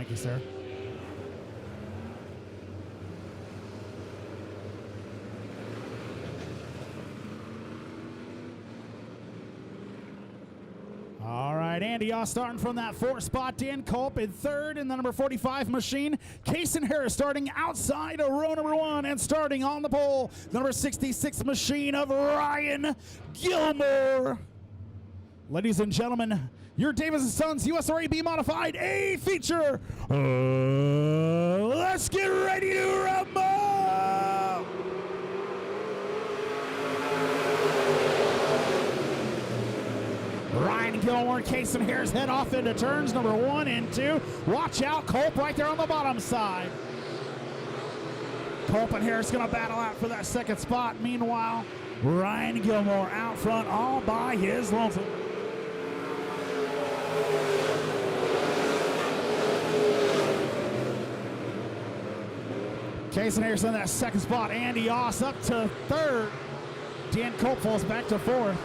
Thank you, sir. All right, Andy Oss starting from that 4th spot. Dan Culp in 3rd in the number 45 machine. Kason Harris starting outside of row number 1 and starting on the pole. The number 66 machine of Ryan Gilmore. Ladies and gentlemen, your Davis & Sons USRA B Modified A feature. Let's get ready to rumble! Ryan Gilmore, Kason Harris head off into turns number 1 and 2. Watch out, Culp right there on the bottom side. Culp and Harris gonna battle out for that 2nd spot. Meanwhile, Ryan Gilmore out front all by his lonesome. Kason Harris in that 2nd spot. Andy Oss up to 3rd. Dan Culp falls back to 4th.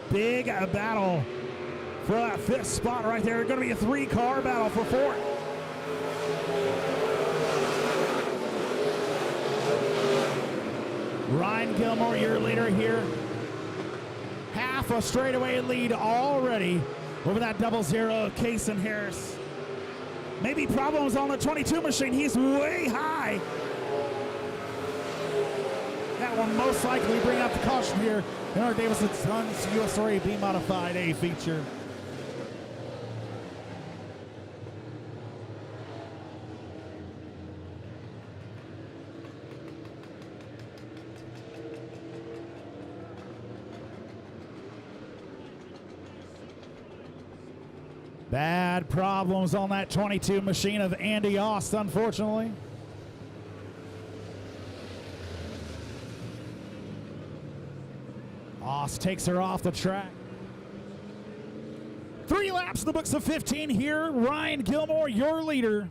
Big battle for that 5th spot right there. Going to be a 3-car battle for 4th. Ryan Gilmore, your leader here. Half a straightaway lead already over that 00 of Kason Harris. Maybe problems on the 22 machine. He's way high. That will most likely bring out the caution here in our Davis & Sons USRA B Modified A feature. Bad problems on that 22 machine of Andy Oss, unfortunately. Oss takes her off the track. 3 laps in the books of 15 here. Ryan Gilmore, your leader.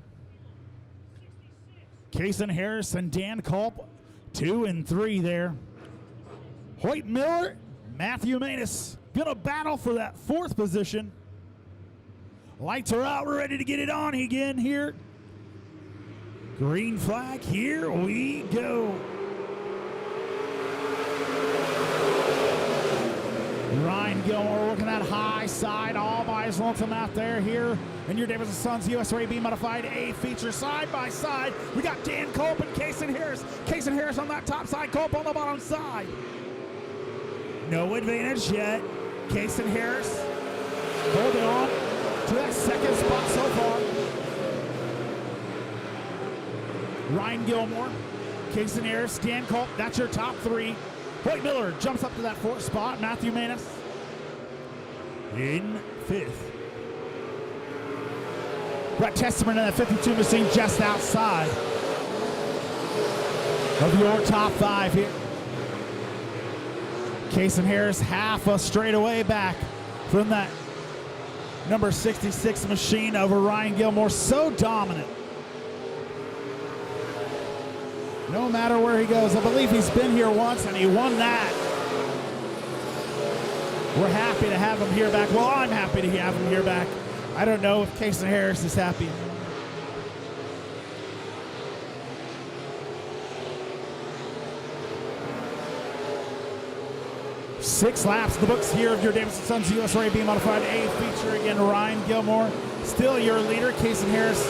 Kason Harris and Dan Culp, 2 and 3 there. Hoyt Miller, Matthew Maness, gonna battle for that 4th position. Lights are out, we're ready to get it on again here. Green flag, here we go. Ryan Gilmore working that high side all by his lonesome out there here in your Davis & Sons USRA B Modified A feature. Side by side, we got Dan Culp and Kason Harris. Kason Harris on that top side, Culp on the bottom side. No advantage yet. Kason Harris holding on to that 2nd spot so far. Ryan Gilmore, Kason Harris, Dan Culp, that's your top 3. Hoyt Miller jumps up to that 4th spot. Matthew Maness in 5th. Brett Testament in that 52 machine just outside of your top 5 here. Kason Harris half a straightaway back from that number 66 machine over Ryan Gilmore. So dominant. No matter where he goes. I believe he's been here once and he won that. We're happy to have him here back. Well, I'm happy to have him here back. I don't know if Kason Harris is happy. Six laps in the books here of your Davis & Sons USRA B Modified A feature. Again, Ryan Gilmore still your leader. Kason Harris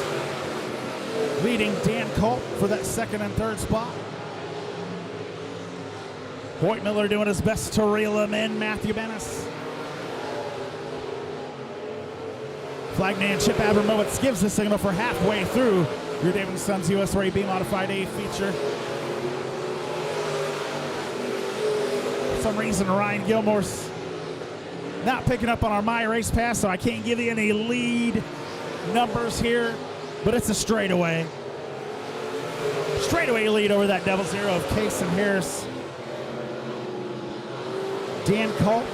leading Dan Culp for that 2nd and 3rd spot. Hoyt Miller doing his best to reel him in. Matthew Maness. Flagman Chip Abramowitz gives the signal for halfway through your Davis & Sons USRA B Modified A feature. For some reason, Ryan Gilmore's not picking up on our My Race Pass, so I can't give you any lead numbers here, but it's a straightaway. Straightaway lead over that 00 of Kason Harris. Dan Culp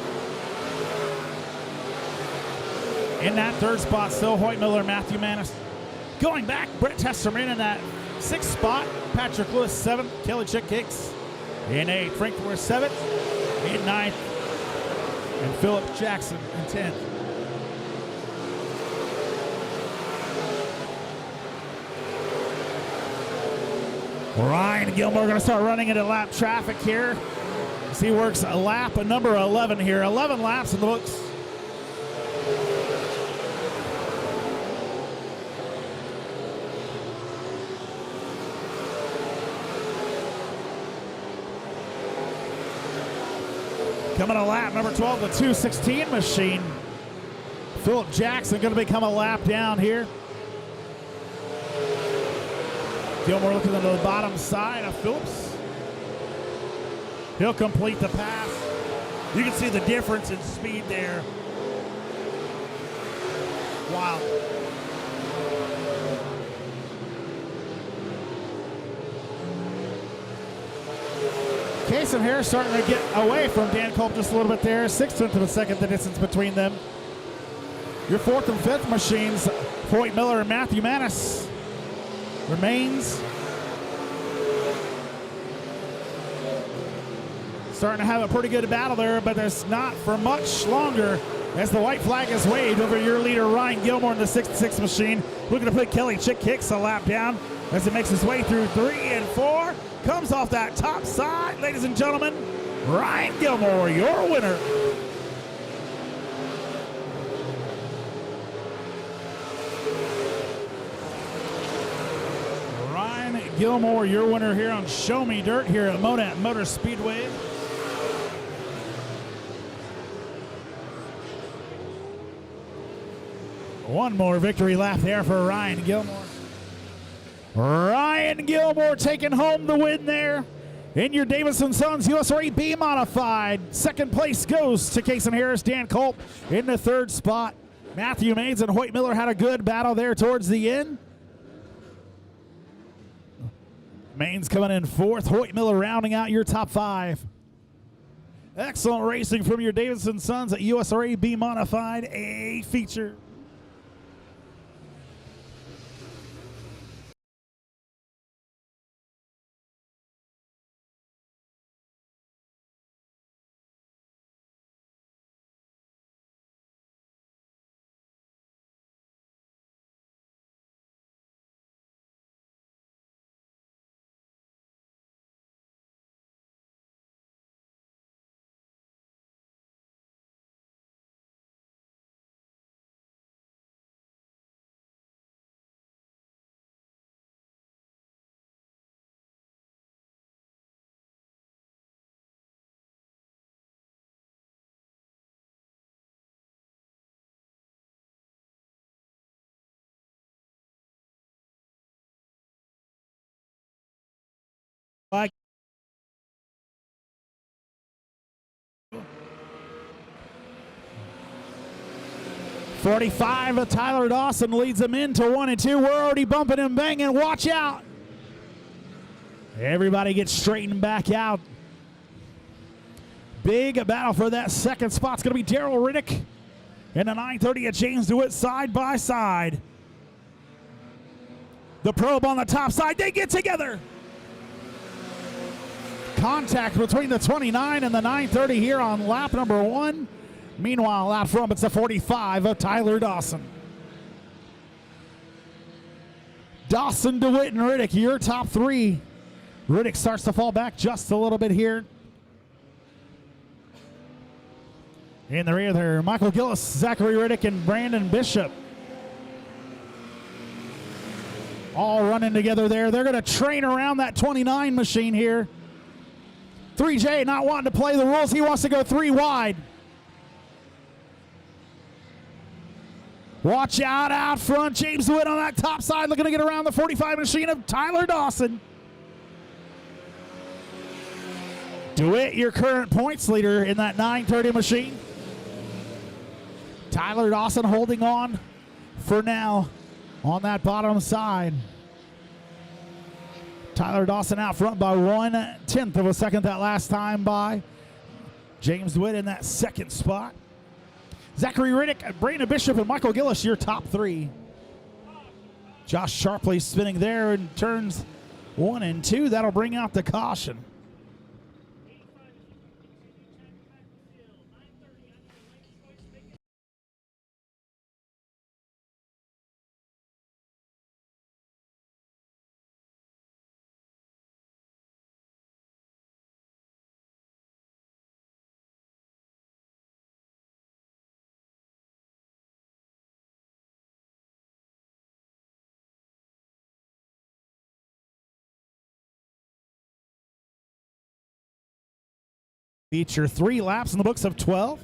in that 3rd spot, still Hoyt Miller, Matthew Maness. Going back, Brett Testament in that 6th spot. Patrick Lewis, 7th. Kelly Chick Hicks in 8th. Frank Moore, 7th. In 9th. And Philip Jackson in 10th. Ryan Gilmore going to start running into lap traffic here as he works a lap number 11 here. 11 laps in the books. Coming to lap number 12, the 216 machine. Philip Jackson going to become a lap down here. Gilmore looking to the bottom side of Phillips. He'll complete the pass. You can see the difference in speed there. Wow. Kaysen Harris starting to get away from Dan Culp just a little bit there. 6/10 of a second, the distance between them. Your fourth and fifth machines, Hoyt Miller and Matthew Manis, remains. Starting to have a pretty good battle there, but there's not for much longer as the white flag is waved over your leader, Ryan Gilmore, in the 6-6 machine. Looking to put Kelly Chick Hicks a lap down as it makes his way through 3 and 4. Comes off that top side, ladies and gentlemen. Ryan Gilmore, your winner. Ryan Gilmore, your winner here on Show Me Dirt here at Monett Motor Speedway. One more victory lap there for Ryan Gilmore. Ryan Gilmore taking home the win there in your Davidson Sons USA B Modified. Second place goes to Kaysen Harris. Dan Culp in the third spot. Matthew Maines and Hoyt Miller had a good battle there towards the end. Maines coming in fourth. Hoyt Miller rounding out your top 5. Excellent racing from your Davidson Sons at USA B Modified A feature. Like 45 of Tyler Dawson leads him into 1 and 2. We're already bumping and banging. Watch out. Everybody gets straightened back out. Big battle for that second spot. It's going to be Daryl Riddick and the 930 at James DeWitt side by side. The probe on the top side. They get together. Contact between the 29 and the 930 here on lap number 1. Meanwhile, out front, it's the 45 of Tyler Dawson. Dawson, DeWitt, and Riddick, your top 3. Riddick starts to fall back just a little bit here. In the rear there, Michael Gillis, Zachary Riddick, and Brandon Bishop. All running together there. They're going to train around that 29 machine here. 3J not wanting to play the rules. He wants to go 3 wide. Watch out front. James DeWitt on that top side looking to get around the 45 machine of Tyler Dawson. DeWitt, your current points leader in that 930 machine. Tyler Dawson holding on for now on that bottom side. Tyler Dawson out front by 1/10 of a second that last time by. James DeWitt in that second spot. Zachary Riddick, Brandon Bishop, and Michael Gillis, your top 3. Josh Sharpley spinning there in turns 1 and 2. That'll bring out the caution. Feature 3 laps in the books of 12.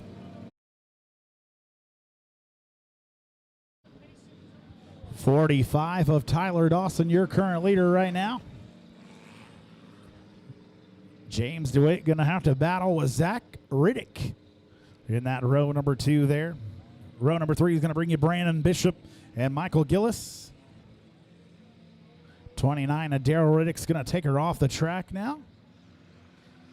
.45 of Tyler Dawson, your current leader right now. James DeWitt going to have to battle with Zach Riddick in that row number 2 there. Row number 3 is going to bring you Brandon Bishop and Michael Gillis. 29, Daryl Riddick's going to take her off the track now.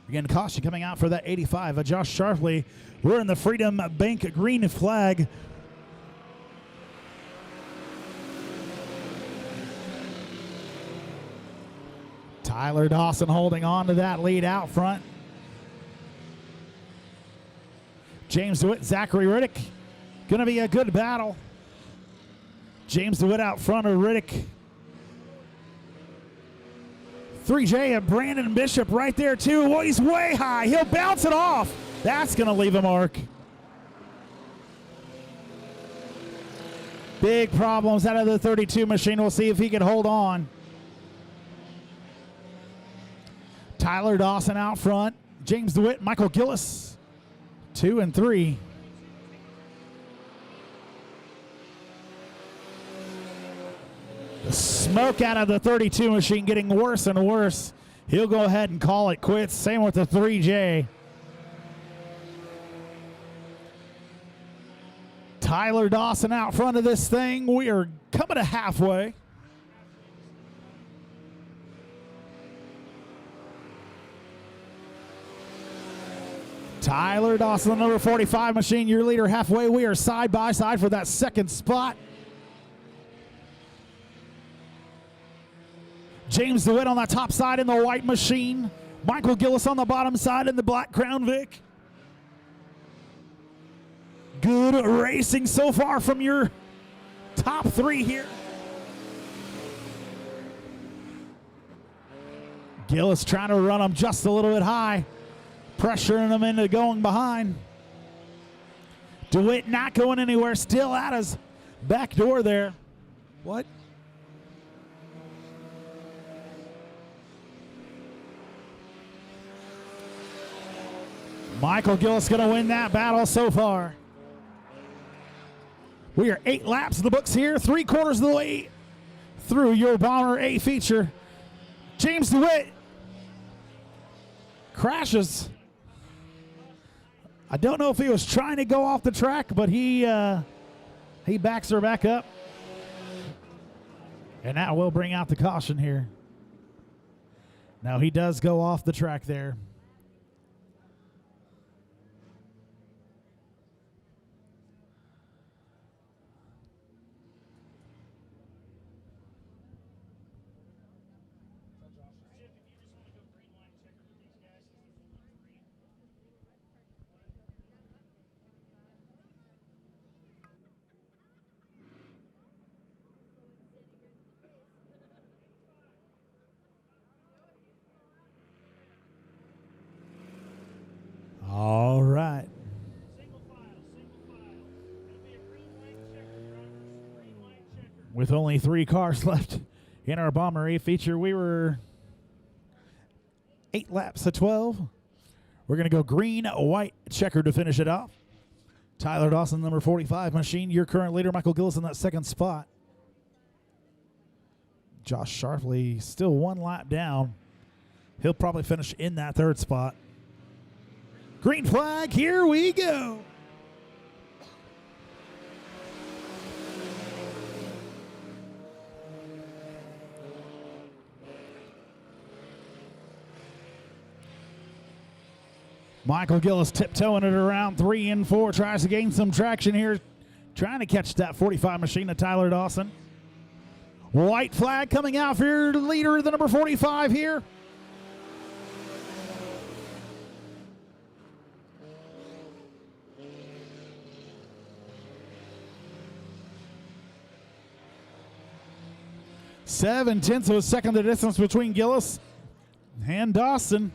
Again, caution coming out for that 85. Josh Sharpley, we're in the Freedom Bank green flag. Tyler Dawson holding on to that lead out front. James DeWitt, Zachary Riddick. Going to be a good battle. James DeWitt out front of Riddick. 3J and Brandon Bishop right there too. Well, he's way high. He'll bounce it off. That's going to leave a mark. Big problems out of the 32 machine. We'll see if he can hold on. Tyler Dawson out front. James DeWitt, Michael Gillis, 2 and 3. The smoke out of the 32 machine getting worse and worse. He'll go ahead and call it quits. Same with the 3J. Tyler Dawson out front of this thing. We are coming to halfway. Tyler Dawson, the number 45 machine, your leader halfway. We are side by side for that second spot. James DeWitt on the top side in the white machine. Michael Gillis on the bottom side in the black Crown Vic. Good racing so far from your top 3 here. Gillis trying to run them just a little bit high. Pressuring them into going behind. DeWitt not going anywhere. Still at his back door there. What? Michael Gillis going to win that battle so far. We are 8 laps in the books here. 3/4 of the way through your Bomber A feature. James DeWitt crashes. I don't know if he was trying to go off the track, but he backs her back up. And that will bring out the caution here. Now he does go off the track there. All right. With only 3 cars left in our Bomber A feature, we were 8 laps of 12. We're going to go green, white, checker to finish it off. Tyler Dawson, number 45 machine, your current leader. Michael Gillis in that second spot. Josh Sharpley still 1 lap down. He'll probably finish in that 3rd spot. Green flag, here we go. Michael Gillis tiptoeing it around 3 and 4, tries to gain some traction here, trying to catch that 45 machine of Tyler Dawson. White flag coming out for your leader, the number 45 here. Seven-tenths of a second the distance between Gillis and Dawson.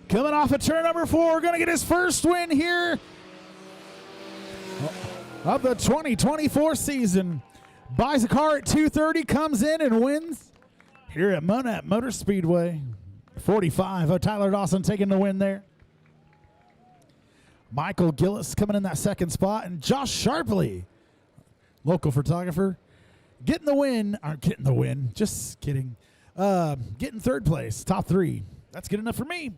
Coming off of turn number 4, going to get his first win here of the 2024 season. Buys a car at 230, comes in and wins here at Monett Motor Speedway. 45. Oh, Tyler Dawson taking the win there. Michael Gillis coming in that second spot. And Josh Sharpley, local photographer, getting the win. Aren't getting the win. Just kidding. Getting third place, top 3. That's good enough for me.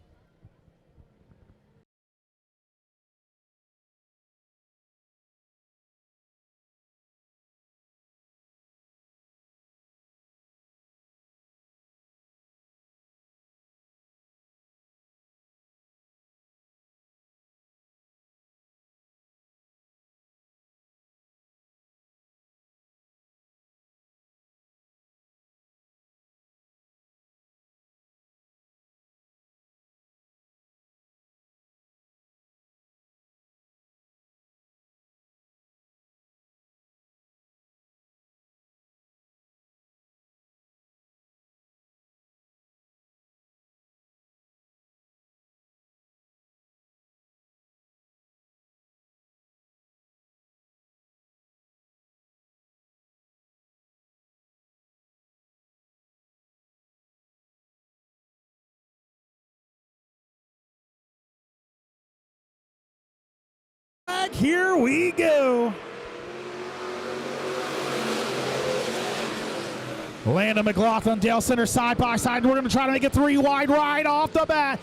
Here we go. Landon McLaughlin, Dale Center side by side. We're going to try to make it 3 wide right off the bat.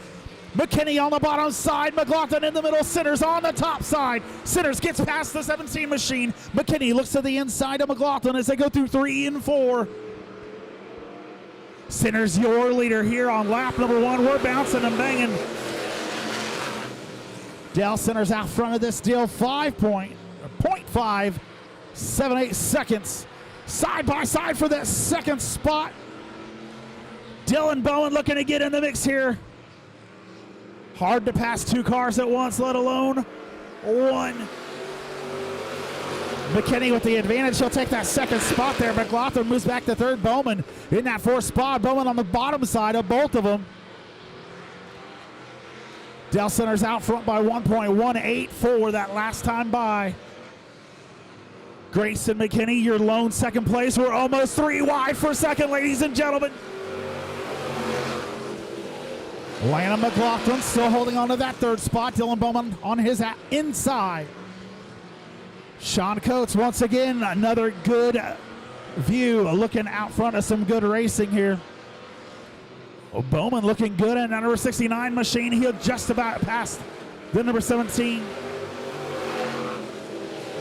McKinney on the bottom side. McLaughlin in the middle. Centers on the top side. Centers gets past the 17 machine. McKinney looks to the inside of McLaughlin as they go through 3 and 4. Centers your leader here on lap number 1. We're bouncing and banging. Dale Centers out front of this deal, 0.578 seconds. Side by side for that second spot. Dylan Bowen looking to get in the mix here. Hard to pass 2 cars at once, let alone 1. McKinney with the advantage. He'll take that second spot there. McLaughlin moves back to third. Bowman in that 4th spot. Bowman on the bottom side of both of them. Dell Centers out front by 1.184 that last time by. Grayson McKinney, your lone second place. We're almost 3 wide for second, ladies and gentlemen. Lana McLaughlin still holding on to that 3rd spot. Dylan Bowman on his inside. Sean Coates, once again, another good view, looking out front of some good racing here. Bowman looking good in that number 69 machine. He'll just about pass the number 17.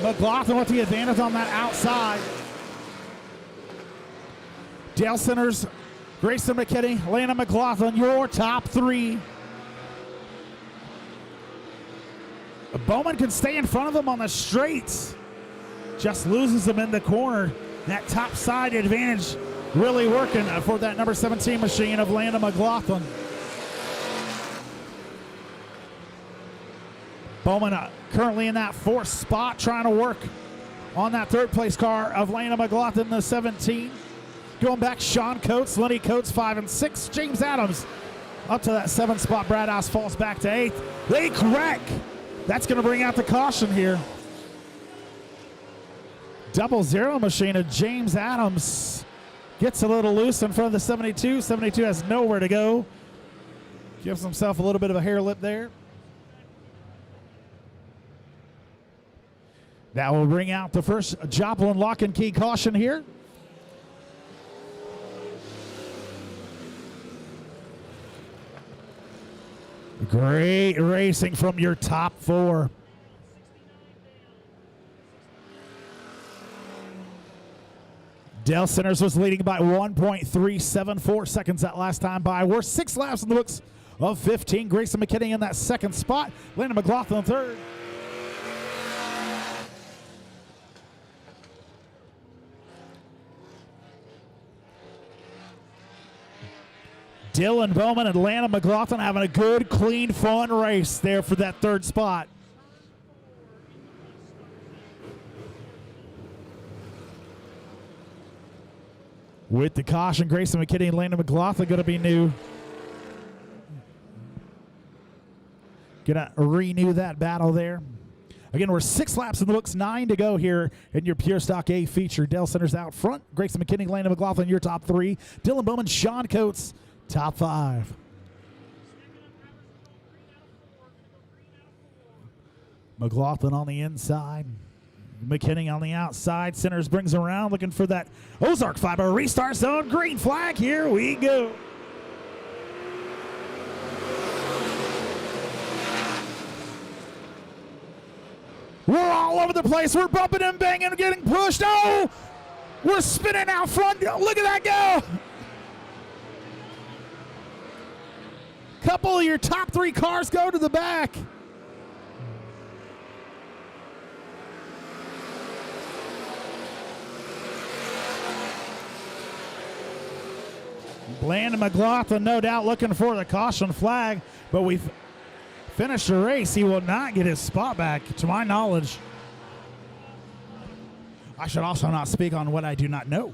McLaughlin with the advantage on that outside. Dale Centers, Grayson McKinney, Lana McLaughlin, your top 3. Bowman can stay in front of him on the straights. Just loses him in the corner. That top side advantage really working for that number 17 machine of Lana McLaughlin. Bowman currently in that 4th spot, trying to work on that 3rd place car of Lana McLaughlin, the 17. Going back, Sean Coates, Lenny Coates, 5 and 6. James Adams up to that 7th spot. Brad House falls back to 8th. They crack. That's going to bring out the caution here. 00 machine of James Adams gets a little loose in front of the 72. 72 has nowhere to go. Gives himself a little bit of a hair lip there. That will bring out the first Joplin lock and key caution here. Great racing from your top 4. Dale Centers was leading by 1.374 seconds that last time by. We're 6 laps in the books of 15. Grayson McKinney in that 2nd spot. Landon McLaughlin 3rd. Dylan Bowman and Lana McLaughlin having a good, clean, fun race there for that 3rd spot. With the caution, Grayson McKinney and Landon McLaughlin going to be new. Going to renew that battle there. Again, we're 6 laps in the books, 9 to go here in your Pure Stock A feature. Dale Centers out front. Grayson McKinney, Landon McLaughlin, your top 3. Dylan Bowman, Sean Coates, top 5. McLaughlin on the inside. McKinney on the outside. Centers brings around looking for that Ozark fiber restart zone. Green flag. Here we go. We're all over the place. We're bumping and banging, getting pushed. Oh, we're spinning out front. Look at that go. Couple of your top 3 cars go to the back. Bland and McLaughlin, no doubt, looking for the caution flag, but we've finished the race. He will not get his spot back, to my knowledge. I should also not speak on what I do not know.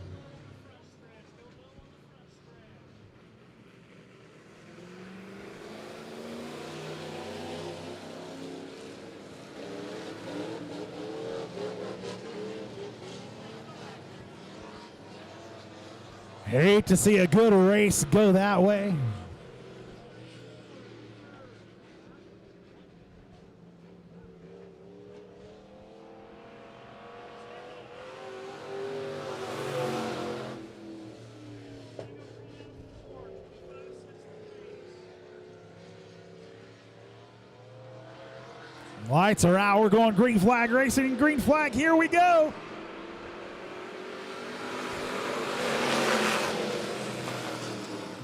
Hate to see a good race go that way. Lights are out. We're going green flag racing. Green flag, here we go.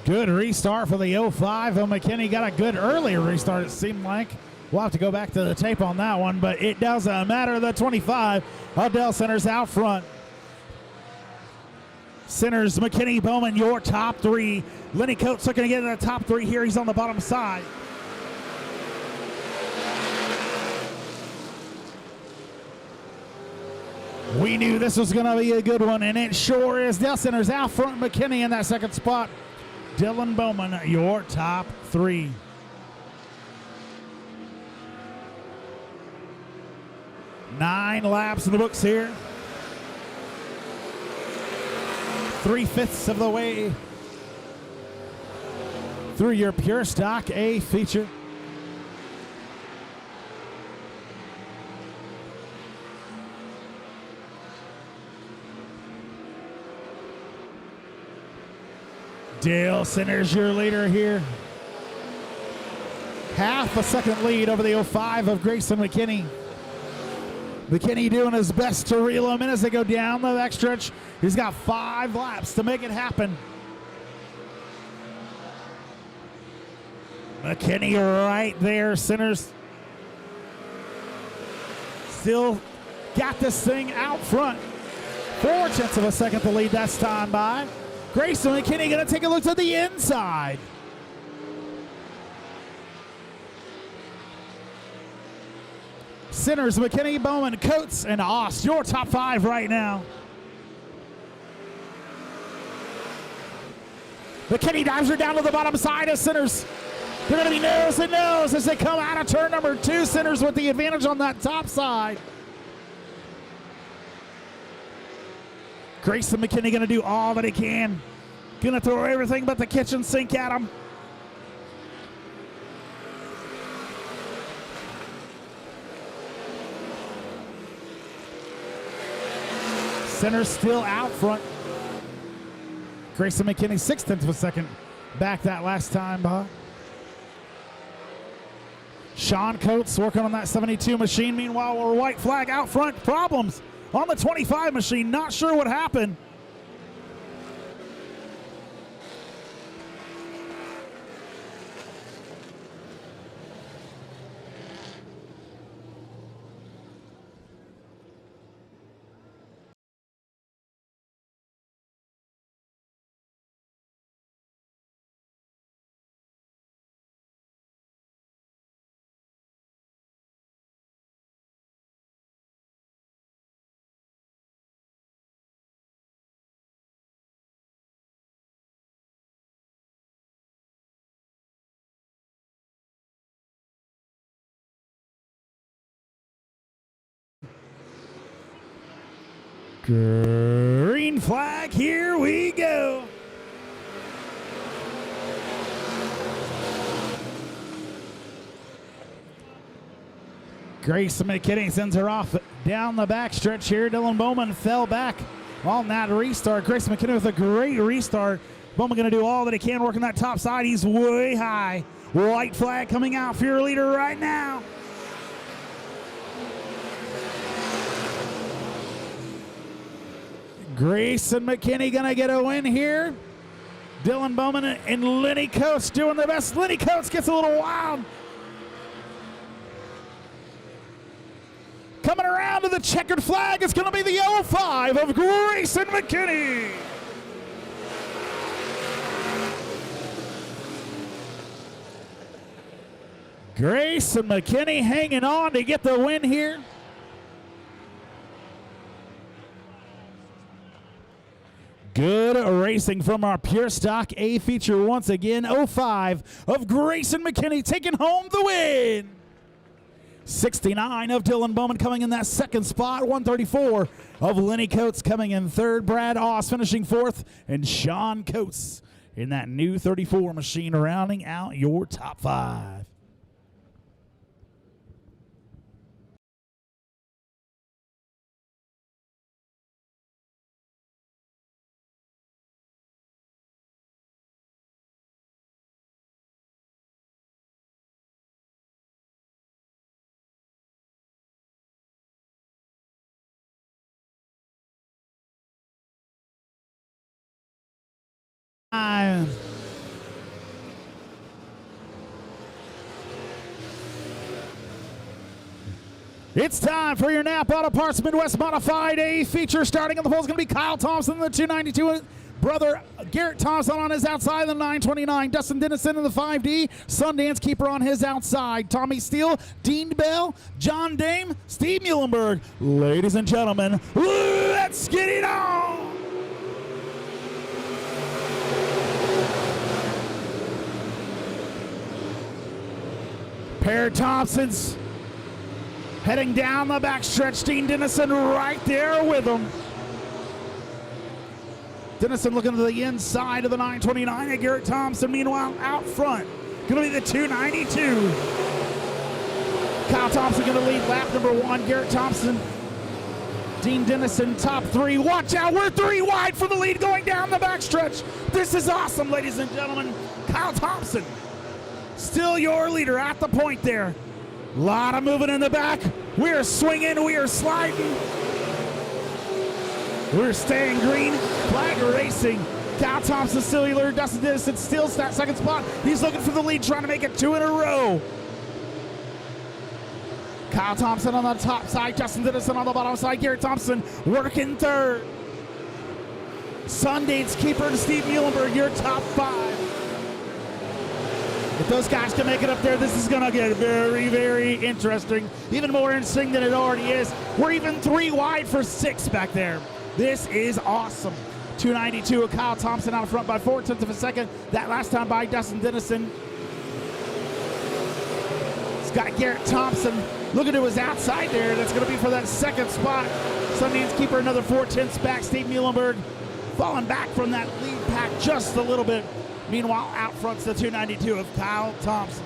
Good restart for the 05. McKinney got a good earlier restart, it seemed like. We'll have to go back to the tape on that one, but it doesn't matter. The 25, Odell Centers out front. Centers, McKinney, Bowman, your top 3. Lenny Coates looking to get in the top 3 here. He's on the bottom side. We knew this was going to be a good one, and it sure is. Dell Centers out front, McKinney in that second spot. Dylan Bowman, your top 3. Nine laps in the books here. 3/5 of the way through your Pure Stock A feature. Dale Centers, your leader here. Half a second lead over the 05 of Grayson McKinney. McKinney doing his best to reel him in as they go down the backstretch. He's got 5 laps to make it happen. McKinney right there. Centers still got this thing out front. 4/10 of a second to lead that time by. Grayson McKinney going to take a look to the inside. Centers, McKinney, Bowman, Coates, and Ost, your top 5 right now. McKinney dives her down to the bottom side of Centers. They're going to be nose and nose as they come out of turn number 2. Centers with the advantage on that top side. Grayson McKinney going to do all that he can. Going to throw everything but the kitchen sink at him. Centers still out front. Grayson McKinney, 6/10 of a second back that last time by. Sean Coates working on that 72 machine. Meanwhile, we're white flag out front. Problems on the 25 machine. Not sure what happened. Green flag, here we go. Grayson McKinney sends her off down the backstretch here. Dylan Bowman fell back on that restart. Grayson McKinney with a great restart. Bowman going to do all that he can, working that top side. He's way high. White flag coming out for your leader right now. Grayson McKinney going to get a win here. Dylan Bowman and Lenny Coates doing their best. Lenny Coates gets a little wild. Coming around to the checkered flag, it's going to be the 05 of Grayson McKinney. Grayson McKinney hanging on to get the win here. Good racing from our Pure Stock A feature once again. 05 of Grayson McKinney taking home the win. 69 of Dylan Bowman coming in that second spot. 134 of Lenny Coates coming in third. Brad Oss finishing fourth. And Sean Coates in that new 34 machine rounding out your top 5. It's time for your Napa Auto Parts Midwest Modified A feature. Starting on the pole is going to be Kyle Thompson, the 292. Brother Garrett Thompson on his outside, the 929. Dustin Dennison in the 5D. Sundance Keeper on his outside. Tommy Steele, Dean Bell, John Dame, Steve Muhlenberg. Ladies and gentlemen, let's get it on! Pair Thompsons heading down the backstretch. Dean Dennison right there with him. Dennison looking to the inside of the 929 and Garrett Thompson, meanwhile, out front. Going to be the 292. Kyle Thompson going to lead lap number 1. Garrett Thompson, Dean Dennison, top 3. Watch out, we're 3 wide for the lead going down the backstretch. This is awesome, ladies and gentlemen. Kyle Thompson, still your leader at the point there. A lot of moving in the back. We are swinging, we are sliding. We're staying green. Flag racing. Kyle Thompson still your leader. Dustin Dennison still that second spot. He's looking for the lead, trying to make it 2 in a row. Kyle Thompson on the top side. Dustin Dennison on the bottom side. Garrett Thompson working third. Sundance Keeper to Steve Muhlenberg, your top 5. If those guys can make it up there, this is going to get very, very interesting. Even more interesting than it already is. We're even 3 wide for 6 back there. This is awesome. 292 of Kyle Thompson out front by 0.4 of a second. That last time by Dustin Dennison. It's got Garrett Thompson looking to his outside there. That's going to be for that second spot. Sundance Keeper another 0.4 back. Steve Muhlenberg falling back from that lead pack just a little bit. Meanwhile, out front's the 292 of Kyle Thompson.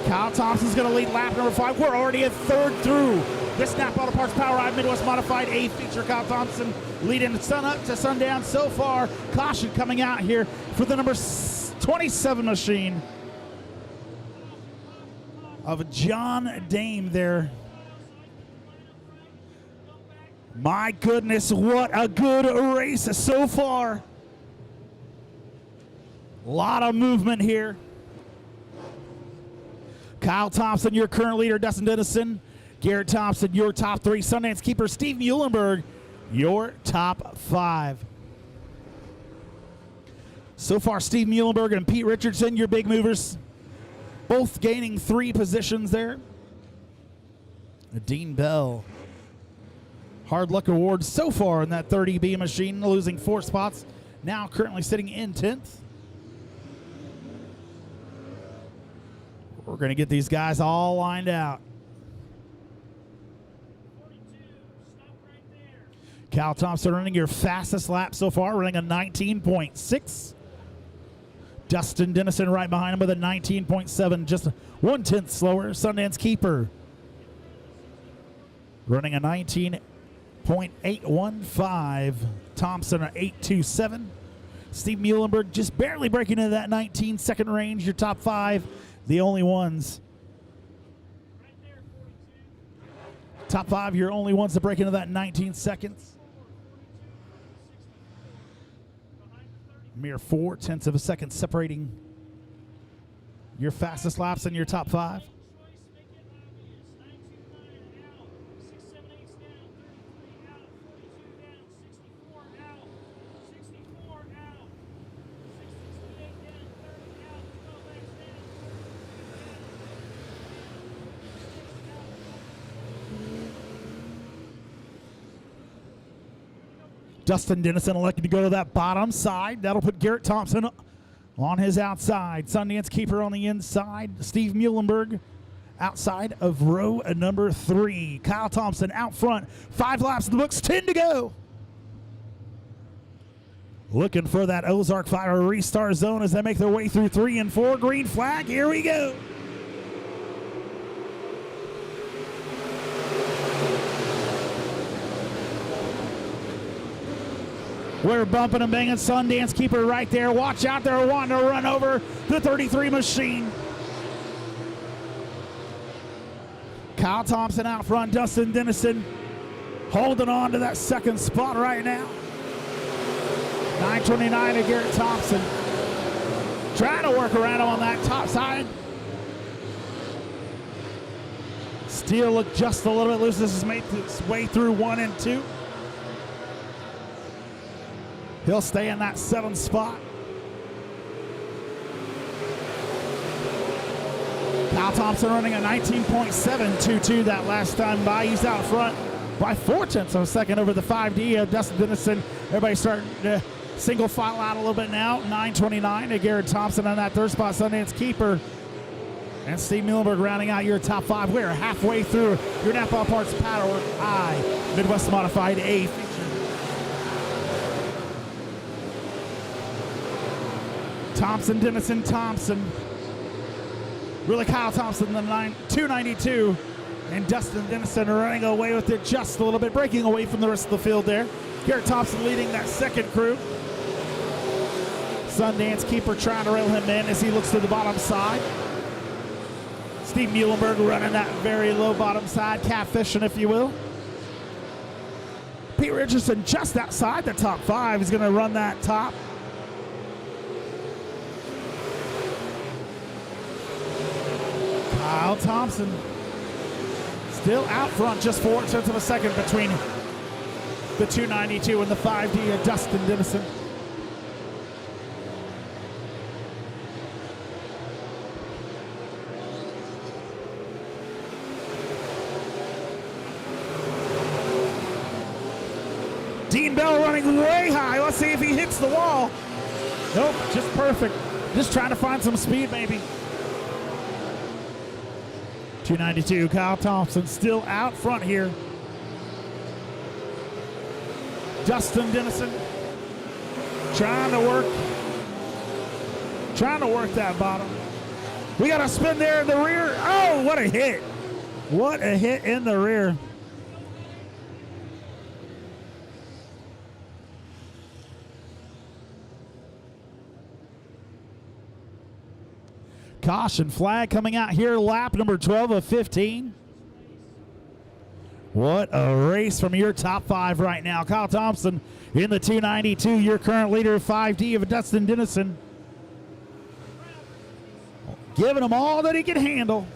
Kyle Thompson's going to lead lap number 5. We're already at third through this Napa Auto Parts Power Ride Midwest Modified A feature. Kyle Thompson leading sun up to sundown so far. Caution coming out here for the number 27 machine of John Dame there. My goodness, what a good race so far. A lot of movement here. Kyle Thompson, your current leader. Dustin Dennison, Garrett Thompson, your top 3. Sundance Keeper, Steve Muhlenberg, your top 5. So far, Steve Muhlenberg and Pete Richardson, your big movers. Both gaining 3 positions there. Dean Bell. Hard luck award so far in that 30B machine, losing 4 spots. Now currently sitting in 10th. We're going to get these guys all lined out. Kyle Thompson running your fastest lap so far, running a 19.6. Dustin Dennison right behind him with a 19.7, just 1/10 slower. Sundance Keeper running a 19.815. Thompson an 8.27. Steve Muhlenberg just barely breaking into that 19-second range. Your top five, the only ones. Top five, your only ones to break into that 19 seconds. Mere 0.4 of a second separating your fastest laps in your top five. Dustin Dennison elected to go to that bottom side. That'll put Garrett Thompson on his outside. Sundance Keeper on the inside. Steve Muhlenberg outside of row number 3. Kyle Thompson out front. 5 laps in the books, 10 to go. Looking for that Ozark Fire restart zone as they make their way through 3 and 4. Green flag, here we go. We're bumping and banging. Sundance Keeper right there. Watch out, they're wanting to run over the 33 machine. Kyle Thompson out front. Dustin Dennison holding on to that second spot right now. 9:29 to Garrett Thompson. Trying to work around him on that top side. Still look just a little bit loose. This has made its way through 1 and 2. He'll stay in that 7th spot. Kyle Thompson running a 19.722 that last time by. He's out front by 0.4 of a second over the 5D of Dustin Dennison. Everybody starting to single file out a little bit now. 9:29 to Garrett Thompson on that 3rd spot. Sundance Keeper and Steve Muhlenberg rounding out your top 5. We're halfway through your Napa Parts Power I Midwest Modified A feature. Thompson, Dennison, Thompson. Really Kyle Thompson, the 292. And Dustin Dennison running away with it just a little bit, breaking away from the rest of the field there. Garrett Thompson leading that 2nd crew. Sundance Keeper trying to rail him in as he looks to the bottom side. Steve Muhlenberg running that very low bottom side, catfishing if you will. Pete Richardson just outside the top 5 is going to run that top. Kyle Thompson still out front, just 0.4 of a second between the 292 and the 5D of Dustin Dennison. Dean Bell running way high. Let's see if he hits the wall. Nope, just perfect. Just trying to find some speed, maybe. 292, Kyle Thompson still out front here. Dustin Dennison trying to work that bottom. We got a spin there in the rear. Oh, what a hit. What a hit in the rear. Caution flag coming out here, lap number 12 of 15. What a race from your top 5 right now. Kyle Thompson in the 292, your current leader, 5D of Dustin Dennison. Giving him all that he can handle.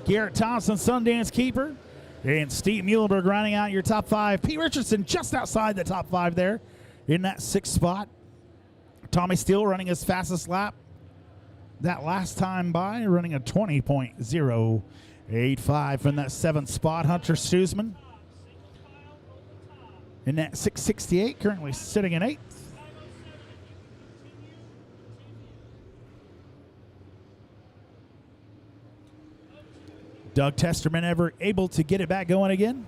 Garrett Thompson, Sundance Keeper, and Steve Muhlenberg rounding out your top 5. Pete Richardson just outside the top 5 there in that 6th spot. Tommy Steele running his fastest lap that last time by, running a 20.085 from that 7th spot. Hunter Stuesman in that 668, currently sitting in 8th. Doug Testerman ever able to get it back going again?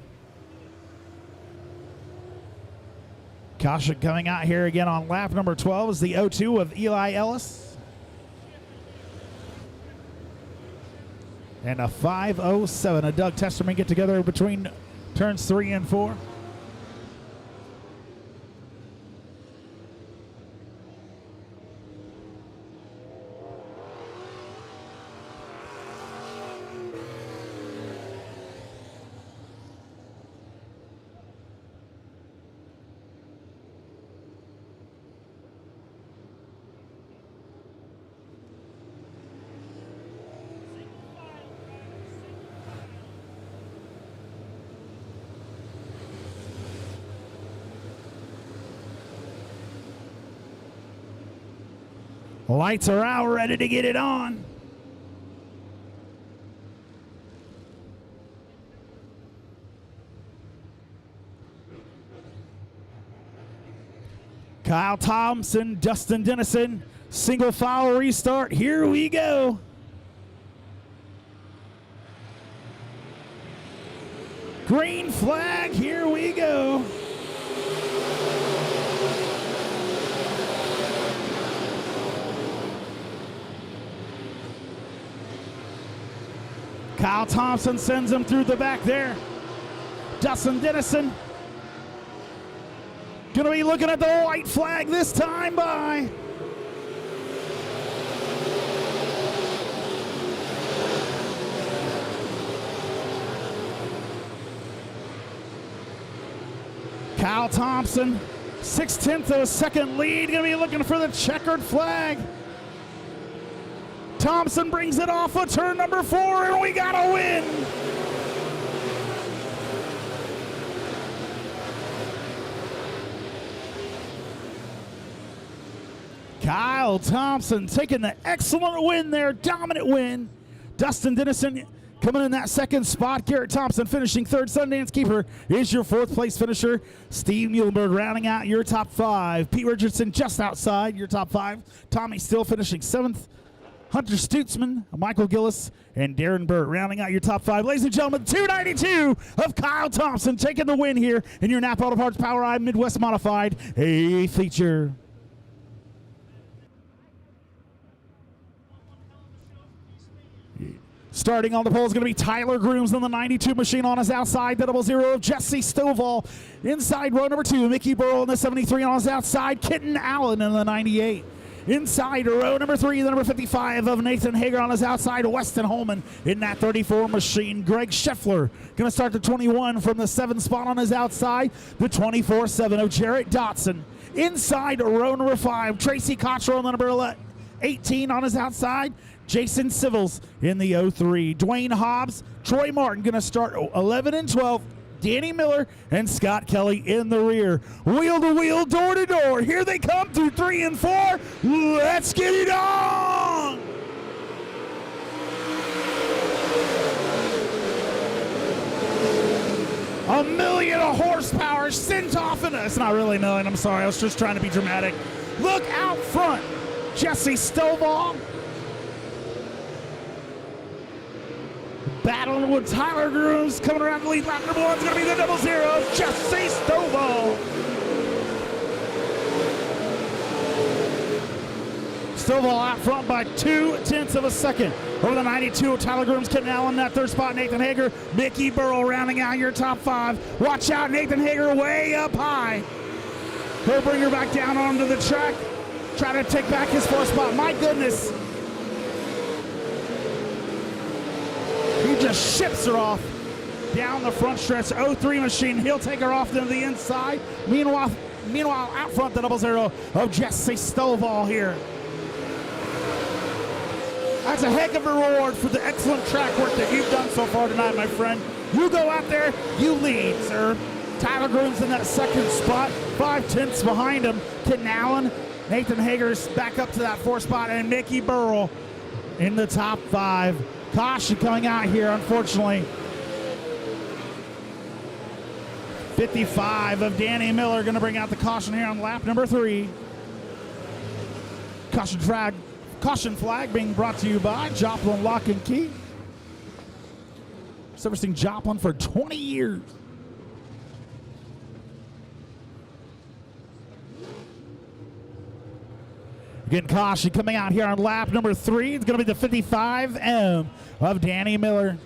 Caution coming out here again on lap number 12 is the 0-2 of Eli Ellis. And a 5:07, a Doug Testerman get together between turns 3 and 4. Lights are out, ready to get it on. Kyle Thompson, Dustin Dennison, single file restart. Here we go. Green flag, here we go. Kyle Thompson sends him through the back there. Dustin Dennison gonna be looking at the white flag this time by. Kyle Thompson, 6/10 of a second lead, gonna be looking for the checkered flag. Thompson brings it off of turn number 4, and we got a win. Kyle Thompson taking the excellent win there, dominant win. Dustin Dennison coming in that second spot. Garrett Thompson finishing third. Sundance Keeper is your 4th place finisher. Steve Muhlenberg rounding out your top 5. Pete Richardson just outside your top 5. Tommy Still finishing 7th. Hunter Stutzman, Michael Gillis, and Darren Burt rounding out your top 5. Ladies and gentlemen, 292 of Kyle Thompson taking the win here in your Napa Auto Parts Power Ride Midwest Modified A feature. Starting on the pole is going to be Tyler Grooms on the 92 machine on his outside. The 00 of Jesse Stovall. Inside row number 2, Mickey Burrow on the 73 on his outside. Kitten Allen in the 98. Inside row number 3, the number 55 of Nathan Hager on his outside. Weston Holman in that 34 machine. Greg Scheffler going to start the 21 from the 7th spot on his outside. The 24-7 of Jarrett Dotson. Inside row number 5, Tracy Cottrell on the number 18 on his outside. Jason Civils in the 03. Dwayne Hobbs, Troy Martin going to start 11 and 12. Danny Miller and Scott Kelly in the rear. Wheel to wheel, door to door. Here they come through 3 and 4. Let's get it on! A million of horsepower sent off in us. Not really a million, I'm sorry. I was just trying to be dramatic. Look out front. Jesse Stovall battling with Tyler Grooms. Coming around the lead lap number 1 is going to be the 00, Jesse Stovall. Stovall out front by 2/10 of a second. Over the 92 of Tyler Grooms, Kitten Allen in that 3rd spot. Nathan Hager, Mickey Burrow rounding out your top 5. Watch out, Nathan Hager way up high. He'll bring her back down onto the track. Try to take back his 4th spot. My goodness. He just ships her off down the front stretch. 03 machine. He'll take her off to the inside. Meanwhile, out front, the 00 of Jesse Stovall here. That's a heck of a reward for the excellent track work that you've done so far tonight, my friend. You go out there, you lead, sir. Tyler Grooms in that 2nd spot. 5/10 behind him. Kitten Allen. Nathan Hager's back up to that 4th spot. And Mickey Burrell in the top 5. Caution coming out here, unfortunately. 55 of Danny Miller going to bring out the caution here on lap number 3. Caution flag being brought to you by Joplin Lock and Key. Servicing Joplin for 20 years. Getting caution coming out here on lap number 3. It's going to be the 55M of Danny Miller.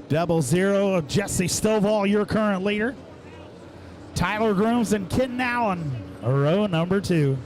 Double zero of Jesse Stovall, your current leader. Tyler Grooms and Kitten Allen, row number 2.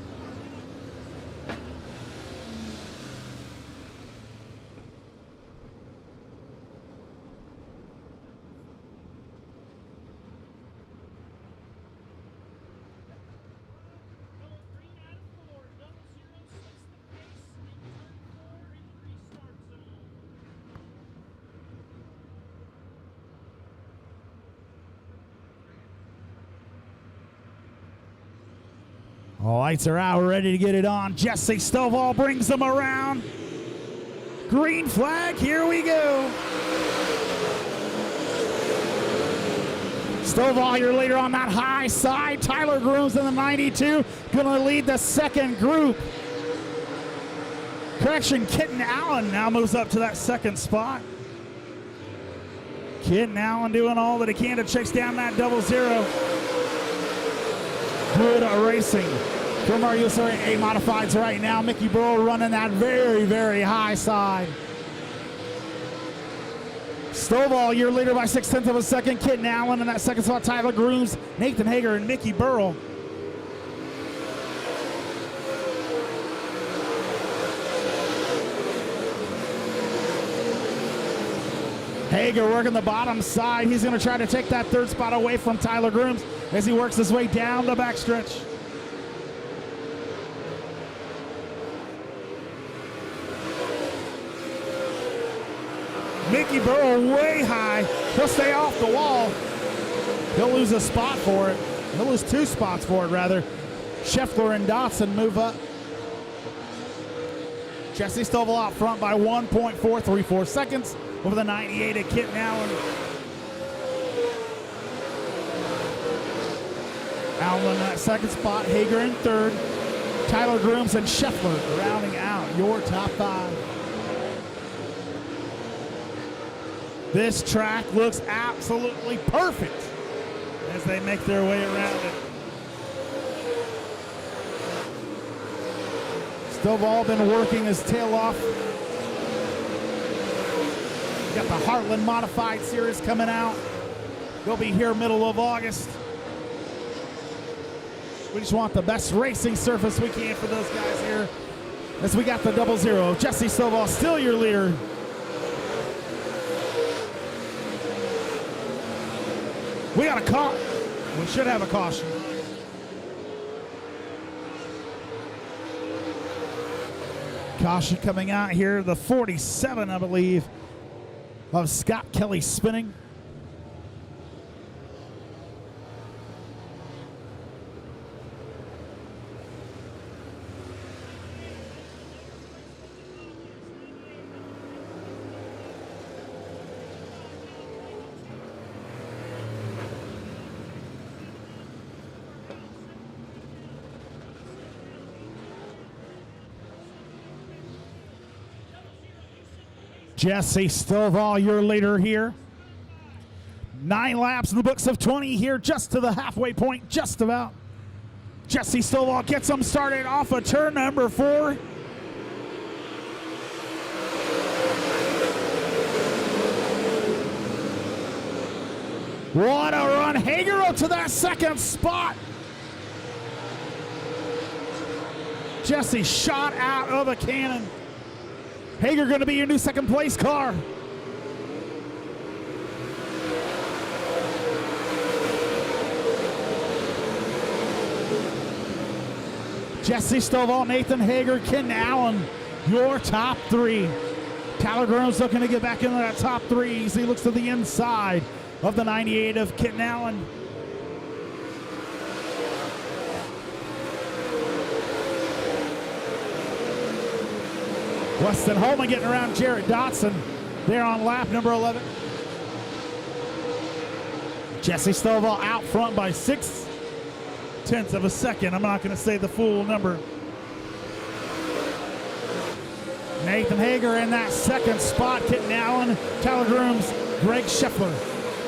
All lights are out, we're ready to get it on. Jesse Stovall brings them around. Green flag, here we go. Stovall, your leader on that high side. Tyler Grooms in the 92, gonna lead the second group. Correction, Kitten Allen now moves up to that second spot. Kitten Allen doing all that he can to chase down that double zero. Good racing from our USRA modifieds right now. Mickey Burrow running that very, very high side. Stovall, your leader by 6/10 of a second. Kitten Allen in that second spot. Tyler Grooms, Nathan Hager, and Mickey Burrow. Hager working the bottom side. He's going to try to take that third spot away from Tyler Grooms as he works his way down the backstretch. Mickey Burrow way high. He'll stay off the wall. He'll lose a spot for it. He'll lose 2 spots for it, rather. Scheffler and Dotson move up. Jesse Stovall out front by 1.434 seconds over the 98 at Kitten Allen. Allen in that second spot, Hager in third. Tyler Grooms and Scheffler rounding out your top 5. This track looks absolutely perfect as they make their way around it. Stovall been working his tail off. Got the Heartland Modified Series coming out. They'll be here middle of August. We just want the best racing surface we can for those guys here. As we got the double zero. Jesse Stovall still your leader. We got a caution. We should have a caution. Caution coming out here. The 47, I believe, of Scott Kelly spinning. Jesse Stovall, your leader here. 9 laps in the books of 20 here, just to the halfway point, just about. Jesse Stovall gets them started off of turn number 4. What a run. Hager up to that second spot. Jesse shot out of a cannon. Hager going to be your new second place car. Jesse Stovall, Nathan Hager, Kitten Allen, your top 3. Tyler Grooms looking to get back into that top 3 as he looks to the inside of the 98 of Kitten Allen. Weston Holman getting around Jarrett Dotson there on lap number 11. Jesse Stovall out front by 6/10 of a second. I'm not going to say the full number. Nathan Hager in that second spot. Kitten Allen, Tyler Grooms, Greg Scheffler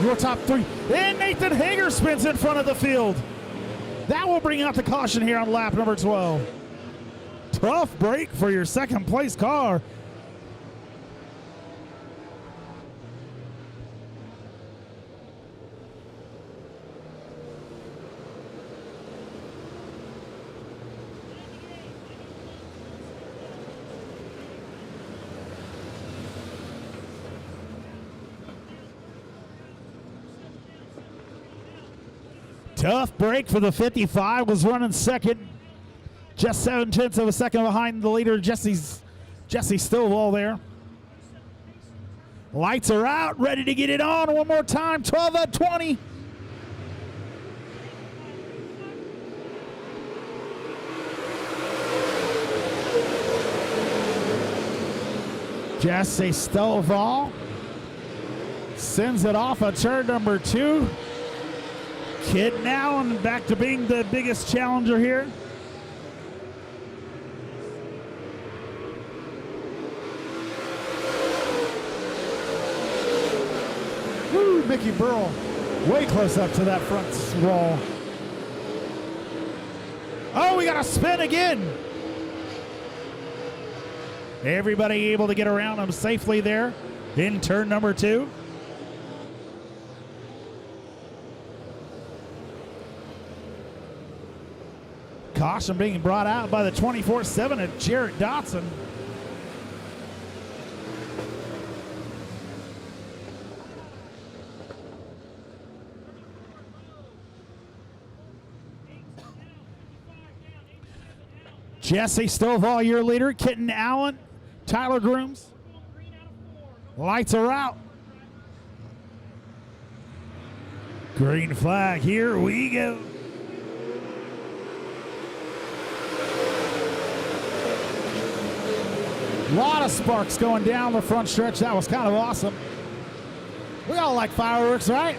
your top three. And Nathan Hager spins in front of the field. That will bring out the caution here on lap number 12. Tough break for your second place car. Tough break for the 55, was running second. Just 0.7 of a second behind the leader, Jesse Stovall there. Lights are out, ready to get it on one more time, 12 at 20. Jesse Stovall sends it off at turn number 2. Kid Allen back to being the biggest challenger here. Woo, Mickey Burrell way close up to that front wall. Oh, we got a spin again. Everybody able to get around him safely there in turn number 2. Caution being brought out by the 24/7 of Jarrett Dotson. Jesse Stovall, your leader. Kitten Allen, Tyler Grooms. Lights are out. Green flag, here we go. A lot of sparks going down the front stretch. That was kind of awesome. We all like fireworks, right?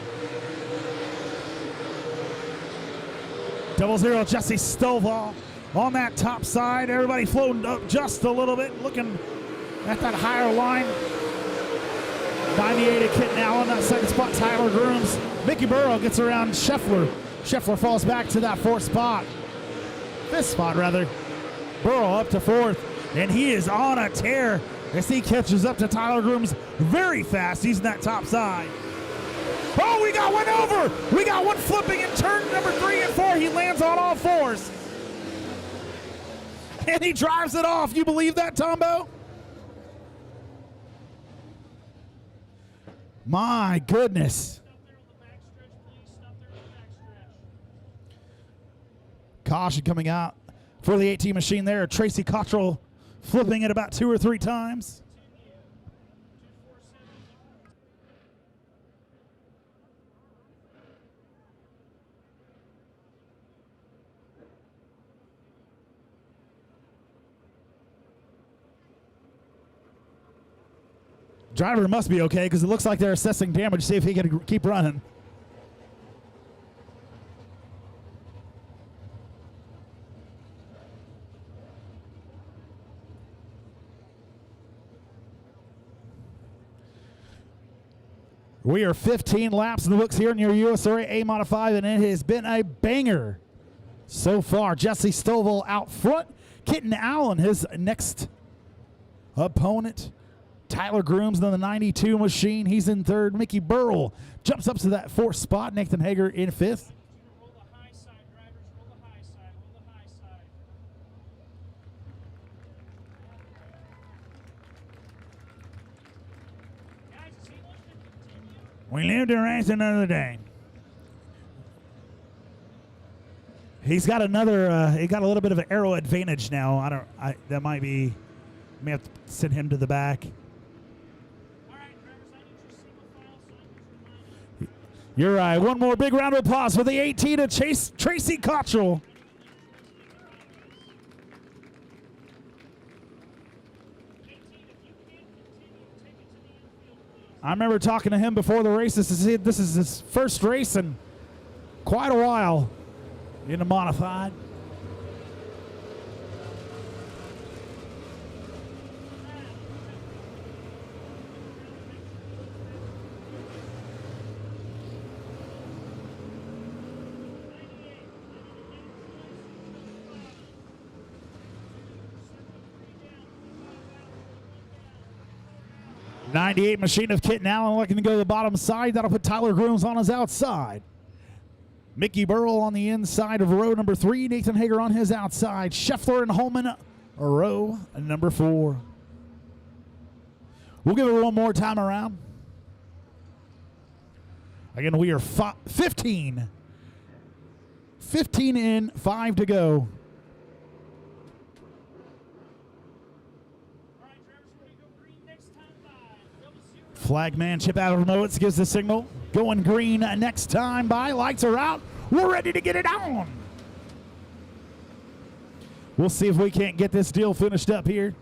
00 Jesse Stovall on that top side. Everybody floating up just a little bit, looking at that higher line. 98 of Kitten Allen, that second spot, Tyler Grooms. Mickey Burrow gets around Scheffler. Scheffler falls back to that fifth spot. Burrow up to 4th. And he is on a tear as he catches up to Tyler Grooms very fast. He's in that top side. Oh, we got one over. We got one flipping in turn number 3 and 4. He lands on all 4s. And he drives it off. You believe that, Tombo? My goodness. Caution coming out for the 18 machine there. Tracy Cottrell flipping it about 2 or 3 times. Driver must be okay because it looks like they're assessing damage, see if he can keep running. We are 15 laps in the books here in your USRA A Modified, and it has been a banger so far. Jesse Stovall out front. Kitten Allen, his next opponent. Tyler Grooms on the 92 machine. He's in 3rd. Mickey Burrell jumps up to that 4th spot. Nathan Hager in 5th. We live to race another day. He's got another. He got a little bit of an aero advantage now. That might be. May have to send him to the back. You're right. One more big round of applause for the 18 of Tracy Cottrell. I remember talking to him before the race. This is his first race in quite a while in a modified. 98 machine of Kitten Allen looking to go to the bottom side. That'll put Tyler Grooms on his outside. Mickey Burrell on the inside of row number 3. Nathan Hager on his outside. Scheffler and Holman, row number 4. We'll give it one more time around. Again, we are 15. 15 in, 5 to go. Flagman Chip out of Monett gives the signal. Going green next time by. Lights are out. We're ready to get it on. We'll see if we can't get this deal finished up here.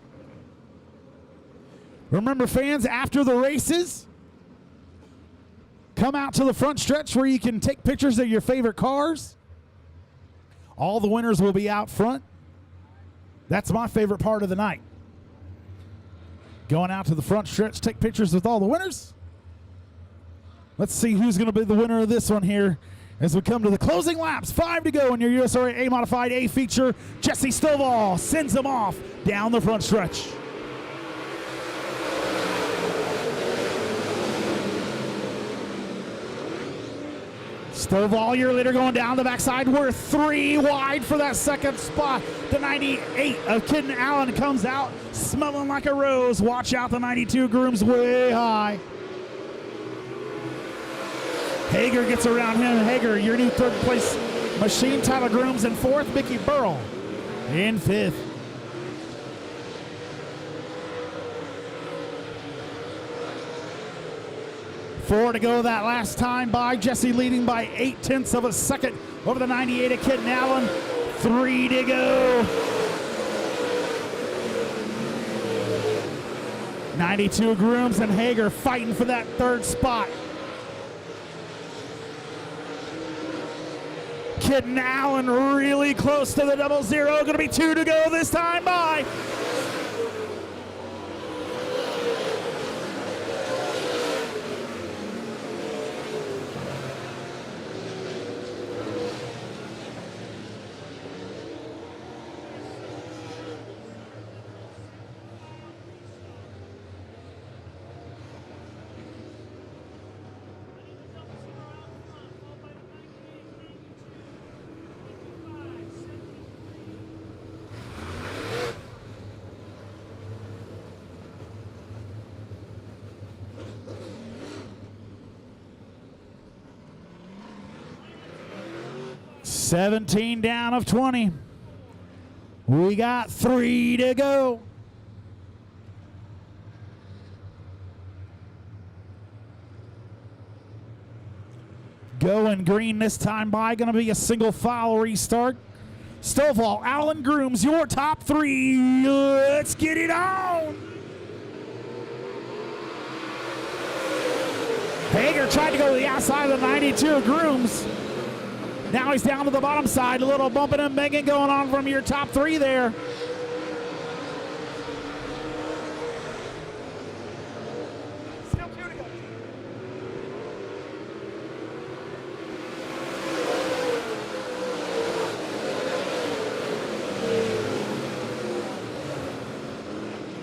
Remember, fans, after the races, come out to the front stretch where you can take pictures of your favorite cars. All the winners will be out front. That's my favorite part of the night. Going out to the front stretch, take pictures with all the winners. Let's see who's going to be the winner of this one here as we come to the closing laps. 5 to go in your USRA A-Modified A feature. Jesse Stovall sends them off down the front stretch. Stovall, your leader, going down the backside. We're 3 wide for that second spot. The 98 of Kitten Allen comes out smelling like a rose. Watch out, the 92 Grooms way high. Hager gets around him. Hager, your new third place machine. Tyler Grooms in 4th. Mickey Burrell in 5th. Four to go that last time by. Jesse leading by 0.8 of a second over the 98 of Kitten Allen. 3 to go. 92 Grooms and Hager fighting for that third spot. Kitten Allen really close to the 00. Going to be 2 to go this time by. $17 down of 20. We got 3 to go. Going green this time by. Going to be a single file restart. Stovall, Allen, Grooms, your top 3. Let's get it on. Hager tried to go to the outside of the 92 Grooms. Now he's down to the bottom side. A little bumping and banging going on from your top 3 there. Still 2 to go.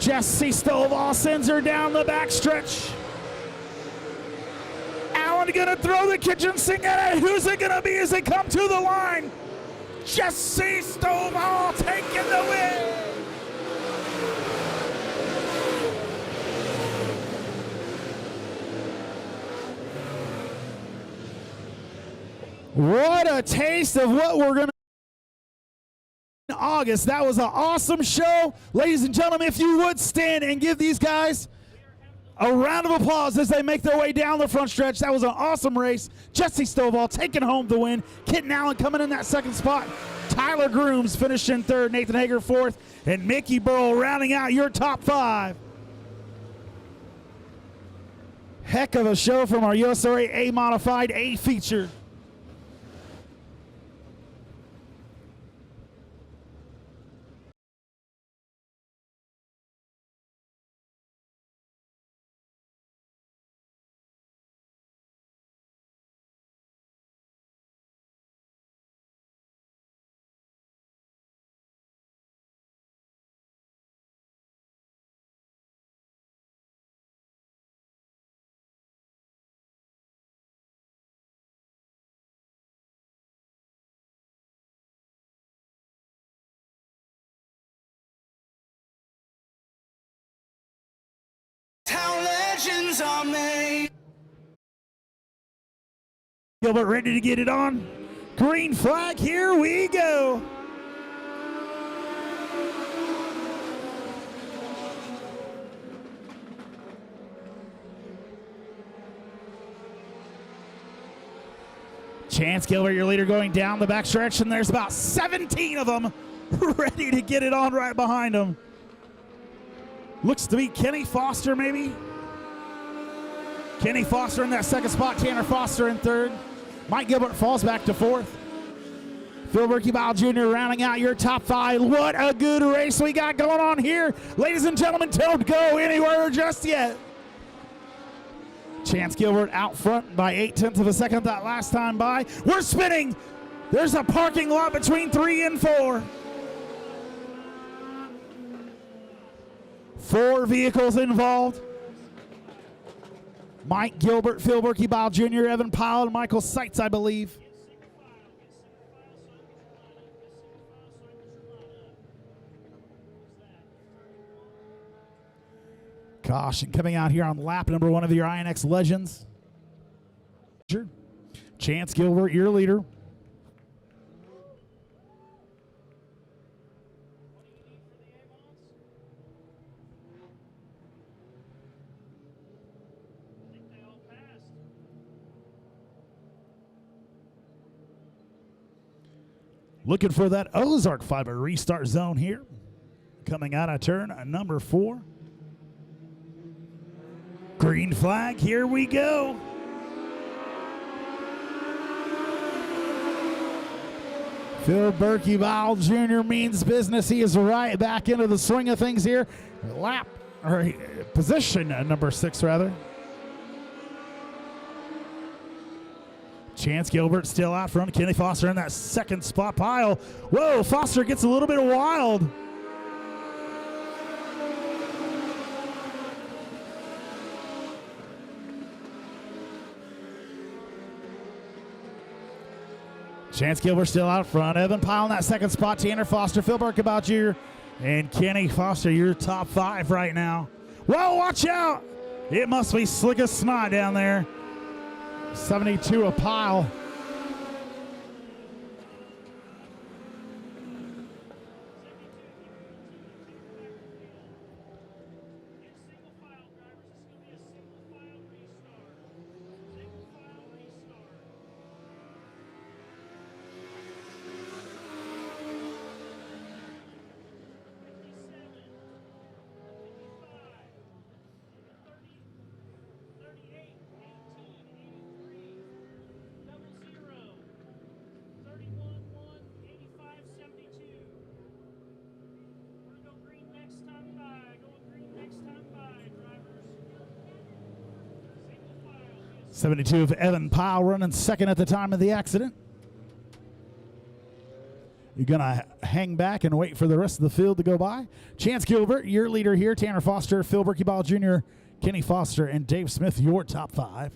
Jesse Stovall sends her down the backstretch. Gonna throw the kitchen sink at it. Who's it gonna be as they come to the line? Jesse Stovall taking the win. What a taste of what we're gonna in August. That was an awesome show. Ladies and gentlemen, if you would stand and give these guys a round of applause as they make their way down the front stretch. That was an awesome race. Jesse Stovall taking home the win. Kitten Allen coming in that second spot. Tyler Grooms finishing 3rd. Nathan Hager 4th. And Mickey Burrell rounding out your top 5. Heck of a show from our USRA A-Modified A feature. Gilbert ready to get it on. Green flag, here we go. Chance Gilbert, your leader, going down the backstretch, and there's about 17 of them ready to get it on right behind him. Looks to be Kenny Foster, maybe. Kenny Foster in that second spot, Tanner Foster in third. Mike Gilbert falls back to fourth. Phil Berkey Jr. rounding out your top five. What a good race we got going on here. Ladies and gentlemen, don't go anywhere just yet. Chance Gilbert out front by 0.8 of a second that last time by. We're spinning. There's a parking lot between 3 and 4. 4 vehicles involved. Mike Gilbert, Phil Berkey Jr., Evan Powell, and Michael Seitz, I believe. Caution coming out here on lap number 1 of your INX Legends. Chance Gilbert, your leader. Looking for that Ozark Fiber restart zone here. Coming out of turn number 4. Green flag, here we go. Phil Berkey Jr. means business. He is right back into the swing of things here. Position number 6, rather. Chance Gilbert still out front. Kenny Foster in that second spot pile. Whoa, Foster gets a little bit wild. Chance Gilbert still out front. Evan Powell in that second spot. Tanner Foster, Phil Berkey Jr., and Kenny Foster, your top 5 right now. Whoa, watch out. It must be slick as snot down there. 72 a pile. .72 of Evan Powell running second at the time of the accident. You're going to hang back and wait for the rest of the field to go by. Chance Gilbert, your leader here. Tanner Foster, Phil Berkey Jr., Kenny Foster, and Dave Smith, your top 5.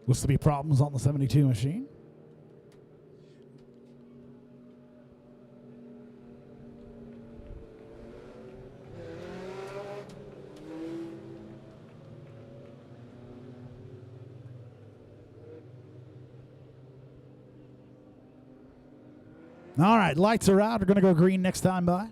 Looks to be problems on the 72 machine. All right, lights are out. We're going to go green next time by.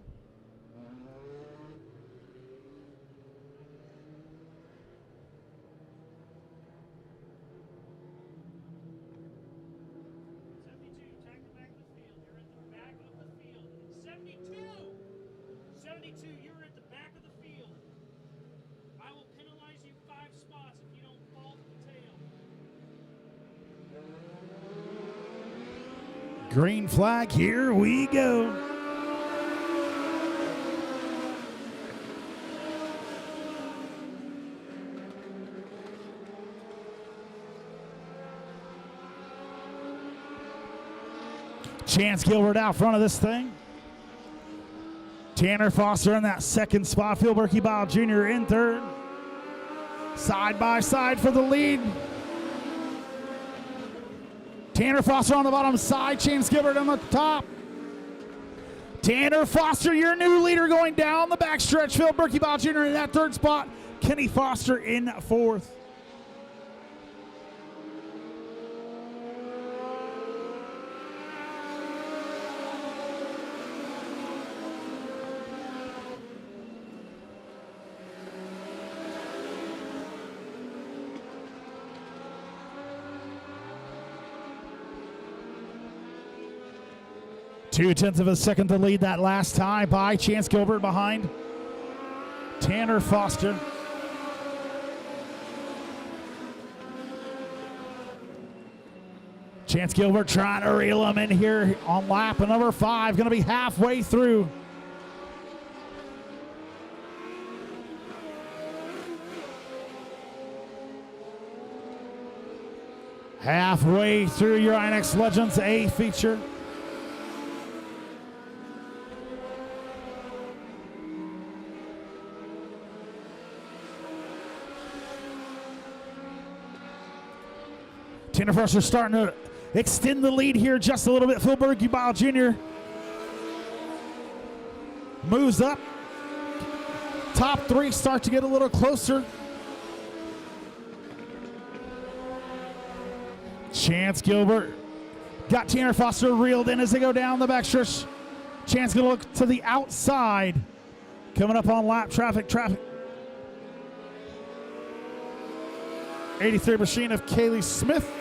Green flag, here we go. Chance Gilbert out front of this thing. Tanner Foster in that second spot. Phil Berkey-Bile Jr. in third. Side by side for the lead. Tanner Foster on the bottom side. Chance Gilbert on the top. Tanner Foster, your new leader, going down the backstretch. Phil Berkey-Bile Jr. in that third spot. Kenny Foster in fourth. Two-tenths of a second to lead that last tie by Chance Gilbert behind Tanner Foster. Chance Gilbert trying to reel him in here on lap number 5. Going to be halfway through. Halfway through your INX Legends A feature. Tanner Foster starting to extend the lead here just a little bit. Phil Berkey-Bile Jr. moves up. Top 3 start to get a little closer. Chance Gilbert got Tanner Foster reeled in as they go down the backstretch. Chance gonna look to the outside. Coming up on lap traffic. 83 machine of Kaylee Smith.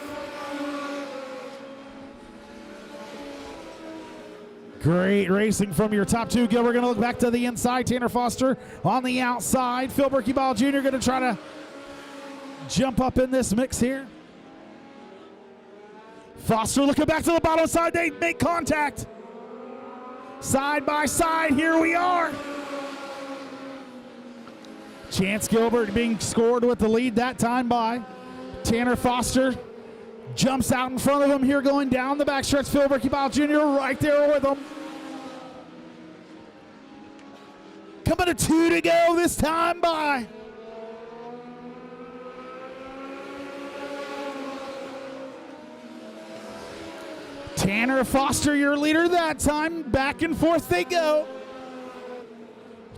Great racing from your top 2. Gilbert going to look back to the inside. Tanner Foster on the outside. Phil Berkey-Bile Jr. going to try to jump up in this mix here. Foster looking back to the bottom side. They make contact. Side by side, here we are. Chance Gilbert being scored with the lead that time by Tanner Foster. Jumps out in front of him here going down the backstretch. Phil Berkey-Bile Jr. right there with him. Coming to 2 to go this time by. Tanner Foster, your leader that time. Back and forth they go.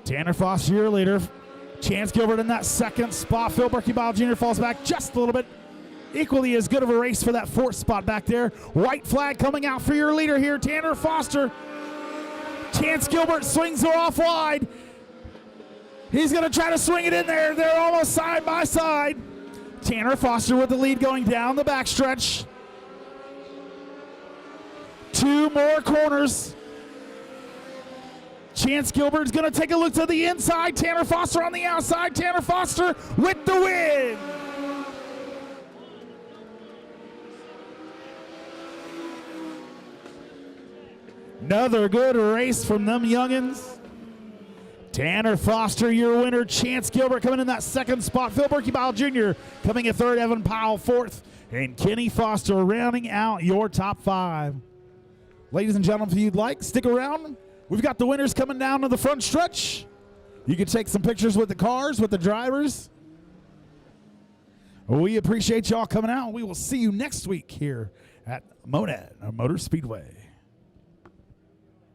Tanner Foster, your leader. Chance Gilbert in that second spot. Phil Berkey-Bile Jr. falls back just a little bit. Equally as good of a race for that 4th spot back there. White flag coming out for your leader here, Tanner Foster. Chance Gilbert swings her off wide. He's going to try to swing it in there. They're almost side by side. Tanner Foster with the lead going down the backstretch. 2 more corners. Chance Gilbert's going to take a look to the inside. Tanner Foster on the outside. Tanner Foster with the win. Another good race from them youngins. Tanner Foster, your winner. Chance Gilbert coming in that 2nd spot. Phil Berkey-Bile Jr. coming in 3rd. Evan Powell 4th. And Kenny Foster rounding out your top 5. Ladies and gentlemen, if you'd like, stick around. We've got the winners coming down to the front stretch. You can take some pictures with the cars, with the drivers. We appreciate y'all coming out. We will see you next week here at Monett Motor Speedway.